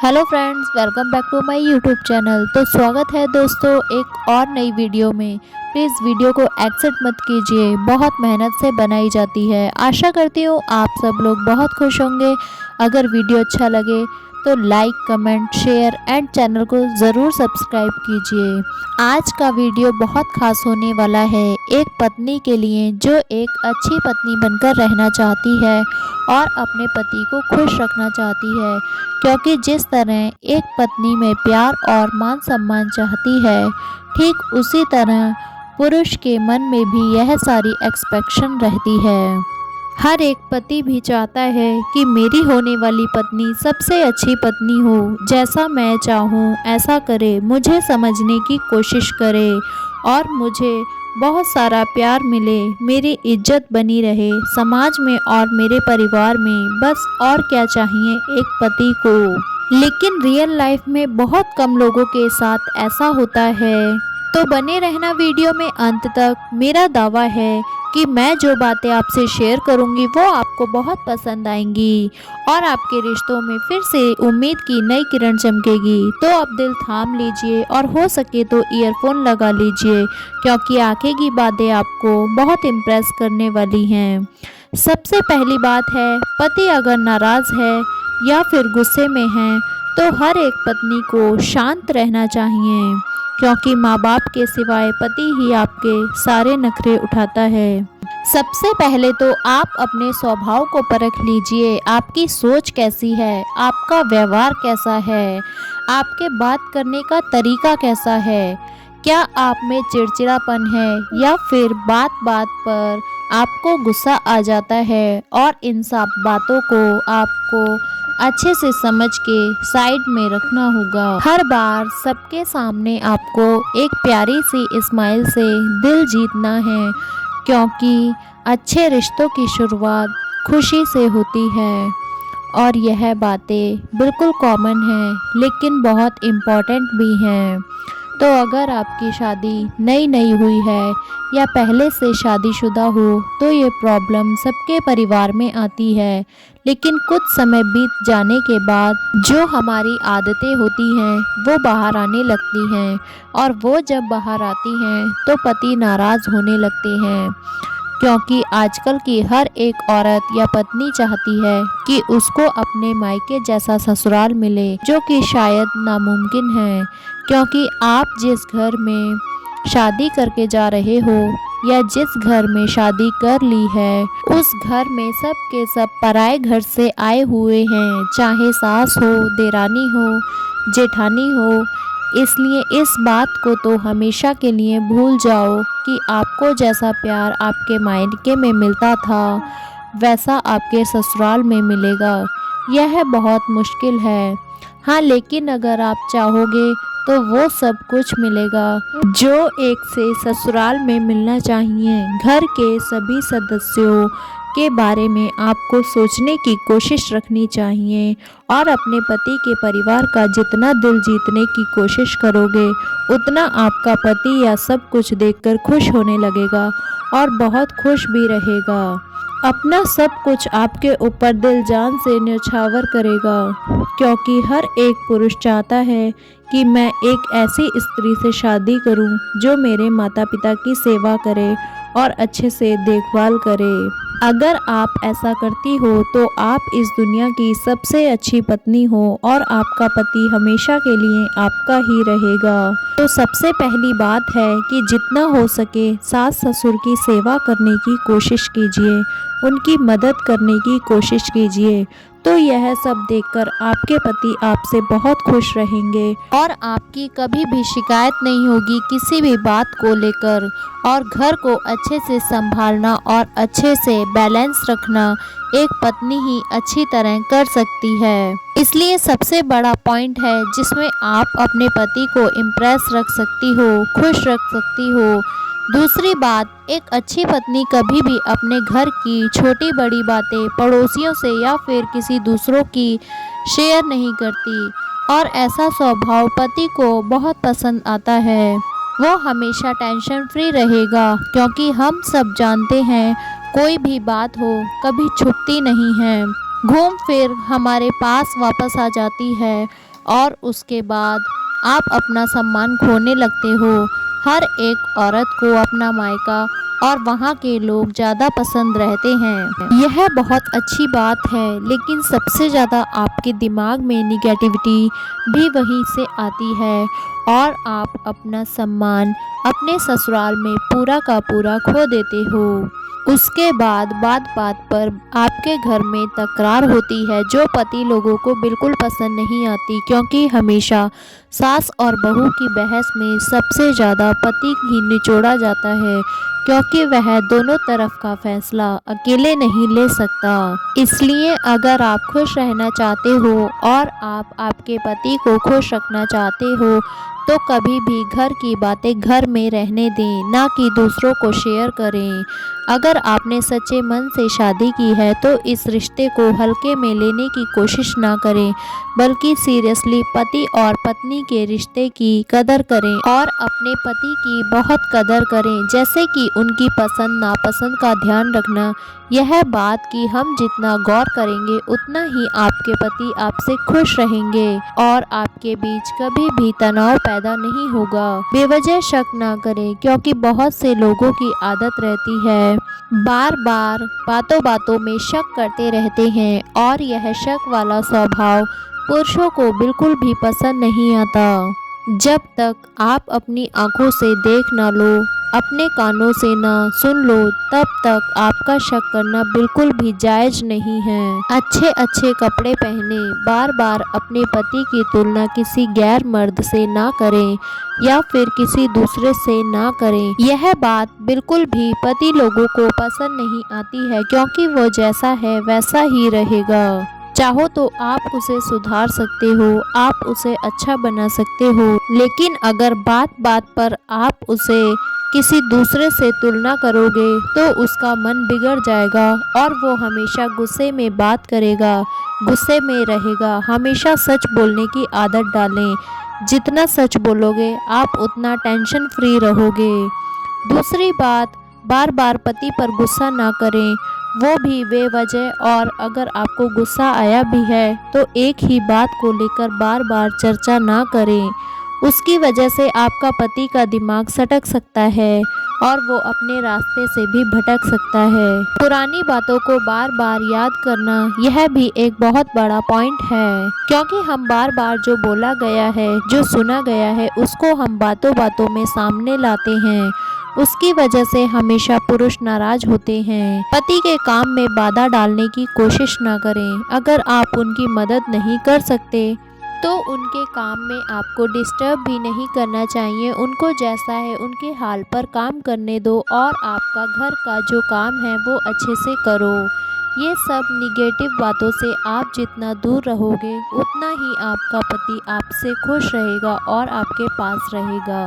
Hello friends, welcome back to my YouTube channel. तो स्वागत है दोस्तों एक और नई वीडियो में। प्लीज़ वीडियो को एक्सेप्ट मत कीजिए, बहुत मेहनत से बनाई जाती है। आशा करती हूँ आप सब लोग बहुत खुश होंगे। अगर वीडियो अच्छा लगे तो like, comment, share and channel को ज़रूर सब्सक्राइब कीजिए। आज का वीडियो बहुत खास होने वाला है एक पत्नी के लिए जो एक अच्छी पत्नी बनकर रहना चाहती है और अपने पति को खुश रखना चाहती है। क्योंकि जिस तरह एक पत्नी में प्यार और मान सम्मान चाहती है, ठीक उसी तरह पुरुष के मन में भी यह सारी एक्सपेक्टेशन रहती है। हर एक पति भी चाहता है कि मेरी होने वाली पत्नी सबसे अच्छी पत्नी हो, जैसा मैं चाहूँ ऐसा करे, मुझे समझने की कोशिश करे और मुझे बहुत सारा प्यार मिले, मेरी इज्जत बनी रहे समाज में और मेरे परिवार में। बस और क्या चाहिए एक पति को। लेकिन रियल लाइफ में बहुत कम लोगों के साथ ऐसा होता है। तो बने रहना वीडियो में अंत तक। मेरा दावा है कि मैं जो बातें आपसे शेयर करूंगी वो आपको बहुत पसंद आएंगी और आपके रिश्तों में फिर से उम्मीद की नई किरण चमकेगी। तो अब दिल थाम लीजिए और हो सके तो ईयरफोन लगा लीजिए, क्योंकि आगे की बातें आपको बहुत इम्प्रेस करने वाली हैं। सबसे पहली बात है, पति अगर नाराज़ है या फिर गुस्से में है तो हर एक पत्नी को शांत रहना चाहिए, क्योंकि माँ बाप के सिवाय पति ही आपके सारे नखरे उठाता है। सबसे पहले तो आप अपने स्वभाव को परख लीजिए। आपकी सोच कैसी है, आपका व्यवहार कैसा है, आपके बात करने का तरीका कैसा है। क्या आप में चिड़चिड़ापन है या फिर बात बात पर आपको गुस्सा आ जाता है। और इन सब बातों को आपको अच्छे से समझ के साइड में रखना होगा। हर बार सबके सामने आपको एक प्यारी सी स्माइल से दिल जीतना है, क्योंकि अच्छे रिश्तों की शुरुआत खुशी से होती है। और यह बातें बिल्कुल कॉमन है लेकिन बहुत इम्पॉर्टेंट भी हैं। तो अगर आपकी शादी नई नई हुई है या पहले से शादीशुदा हो तो ये प्रॉब्लम सबके परिवार में आती है। लेकिन कुछ समय बीत जाने के बाद जो हमारी आदतें होती हैं वो बाहर आने लगती हैं, और वो जब बाहर आती हैं तो पति नाराज़ होने लगते हैं। क्योंकि आजकल की हर एक औरत या पत्नी चाहती है कि उसको अपने मायके जैसा ससुराल मिले, जो कि शायद नामुमकिन है। क्योंकि आप जिस घर में शादी करके जा रहे हो या जिस घर में शादी कर ली है, उस घर में सब के सब पराए घर से आए हुए हैं, चाहे सास हो, देरानी हो, जेठानी हो। इसलिए इस बात को तो हमेशा के लिए भूल जाओ कि आपको जैसा प्यार आपके मायके में मिलता था वैसा आपके ससुराल में मिलेगा। यह बहुत मुश्किल है। हाँ, लेकिन अगर आप चाहोगे तो वो सब कुछ मिलेगा जो एक से ससुराल में मिलना चाहिए। घर के सभी सदस्यों के बारे में आपको सोचने की कोशिश रखनी चाहिए, और अपने पति के परिवार का जितना दिल जीतने की कोशिश करोगे उतना आपका पति या सब कुछ देखकर खुश होने लगेगा और बहुत खुश भी रहेगा। अपना सब कुछ आपके ऊपर दिल जान से न्यौछावर करेगा, क्योंकि हर एक पुरुष चाहता है कि मैं एक ऐसी स्त्री से शादी करूं जो मेरे माता पिता की सेवा करे और अच्छे से देखभाल करे। अगर आप ऐसा करती हो तो आप इस दुनिया की सबसे अच्छी पत्नी हो और आपका पति हमेशा के लिए आपका ही रहेगा। तो सबसे पहली बात है कि जितना हो सके सास ससुर की सेवा करने की कोशिश कीजिए, उनकी मदद करने की कोशिश कीजिए। तो यह सब देखकर आपके पति आपसे बहुत खुश रहेंगे और आपकी कभी भी शिकायत नहीं होगी किसी भी बात को लेकर। और घर को अच्छे से संभालना और अच्छे से बैलेंस रखना एक पत्नी ही अच्छी तरह कर सकती है। इसलिए सबसे बड़ा पॉइंट है जिसमें आप अपने पति को इम्प्रेस रख सकती हो, खुश रख सकती हो। दूसरी बात, एक अच्छी पत्नी कभी भी अपने घर की छोटी बड़ी बातें पड़ोसियों से या फिर किसी दूसरों की शेयर नहीं करती, और ऐसा स्वभाव पति को बहुत पसंद आता है। वो हमेशा टेंशन फ्री रहेगा, क्योंकि हम सब जानते हैं कोई भी बात हो कभी छुपती नहीं है, घूम फिर हमारे पास वापस आ जाती है। और उसके बाद आप अपना सम्मान खोने लगते हो। हर एक औरत को अपना मायका और वहाँ के लोग ज़्यादा पसंद रहते हैं। यह बहुत अच्छी बात है, लेकिन सबसे ज़्यादा आपके दिमाग में निगेटिविटी भी वहीं से आती है और आप अपना सम्मान अपने ससुराल में पूरा का पूरा खो देते हो। उसके बाद बात बात पर आपके घर में तकरार होती है, जो पति लोगों को बिल्कुल पसंद नहीं आती, क्योंकि हमेशा सास और बहू की बहस में सबसे ज़्यादा पति ही निचोड़ा जाता है, क्योंकि वह दोनों तरफ का फैसला अकेले नहीं ले सकता। इसलिए अगर आप खुश रहना चाहते हो और आप आपके पति को खुश रखना चाहते हो, तो कभी भी घर की बातें घर में रहने दें, ना कि दूसरों को शेयर करें। अगर आपने सच्चे मन से शादी की है तो इस रिश्ते को हल्के में लेने की कोशिश ना करें, बल्कि सीरियसली पति और पत्नी के रिश्ते की कदर करें और अपने पति की बहुत कदर करें, जैसे कि उनकी पसंद नापसंद का ध्यान रखना। यह बात कि हम जितना गौर करेंगे उतना ही आपके पति आपसे खुश रहेंगे और आपके बीच कभी भी तनाव पैदा नहीं होगा। बेवजह शक ना करें, क्योंकि बहुत से लोगों की आदत रहती है बार बार बातों बातों में शक करते रहते हैं, और यह शक वाला स्वभाव पुरुषों को बिल्कुल भी पसंद नहीं आता। जब तक आप अपनी आंखों से देख ना लो, अपने कानों से ना सुन लो, तब तक आपका शक करना बिल्कुल भी जायज़ नहीं है। अच्छे अच्छे कपड़े पहने, बार बार अपने पति की तुलना किसी गैर मर्द से ना करें या फिर किसी दूसरे से ना करें। यह बात बिल्कुल भी पति लोगों को पसंद नहीं आती है, क्योंकि वो जैसा है वैसा ही रहेगा। चाहो तो आप उसे सुधार सकते हो, आप उसे अच्छा बना सकते हो, लेकिन अगर बात बात पर आप उसे किसी दूसरे से तुलना करोगे तो उसका मन बिगड़ जाएगा और वो हमेशा गुस्से में बात करेगा, गुस्से में रहेगा। हमेशा सच बोलने की आदत डालें। जितना सच बोलोगे आप उतना टेंशन फ्री रहोगे। दूसरी बात, बार बार पति पर गुस्सा ना करें, वो भी बेवजह। और अगर आपको गुस्सा आया भी है तो एक ही बात को लेकर बार बार चर्चा ना करें। उसकी वजह से आपका पति का दिमाग सटक सकता है और वो अपने रास्ते से भी भटक सकता है। पुरानी बातों को बार बार याद करना, यह भी एक बहुत बड़ा पॉइंट है, क्योंकि हम बार बार जो बोला गया है, जो सुना गया है, उसको हम बातों बातों में सामने लाते हैं। उसकी वजह से हमेशा पुरुष नाराज होते हैं। पति के काम में बाधा डालने की कोशिश ना करें। अगर आप उनकी मदद नहीं कर सकते तो उनके काम में आपको डिस्टर्ब भी नहीं करना चाहिए। उनको जैसा है उनके हाल पर काम करने दो और आपका घर का जो काम है वो अच्छे से करो। ये सब निगेटिव बातों से आप जितना दूर रहोगे उतना ही आपका पति आपसे खुश रहेगा और आपके पास रहेगा।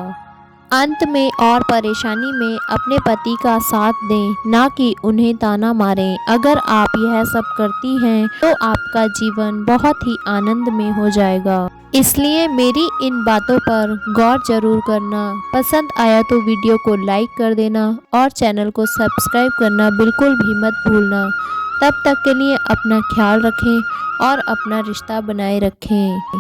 अंत में और परेशानी में अपने पति का साथ दें, ना कि उन्हें ताना मारें। अगर आप यह सब करती हैं तो आपका जीवन बहुत ही आनंद में हो जाएगा। इसलिए मेरी इन बातों पर गौर जरूर करना। पसंद आया तो वीडियो को लाइक कर देना और चैनल को सब्सक्राइब करना बिल्कुल भी मत भूलना। तब तक के लिए अपना ख्याल रखें और अपना रिश्ता बनाए रखें।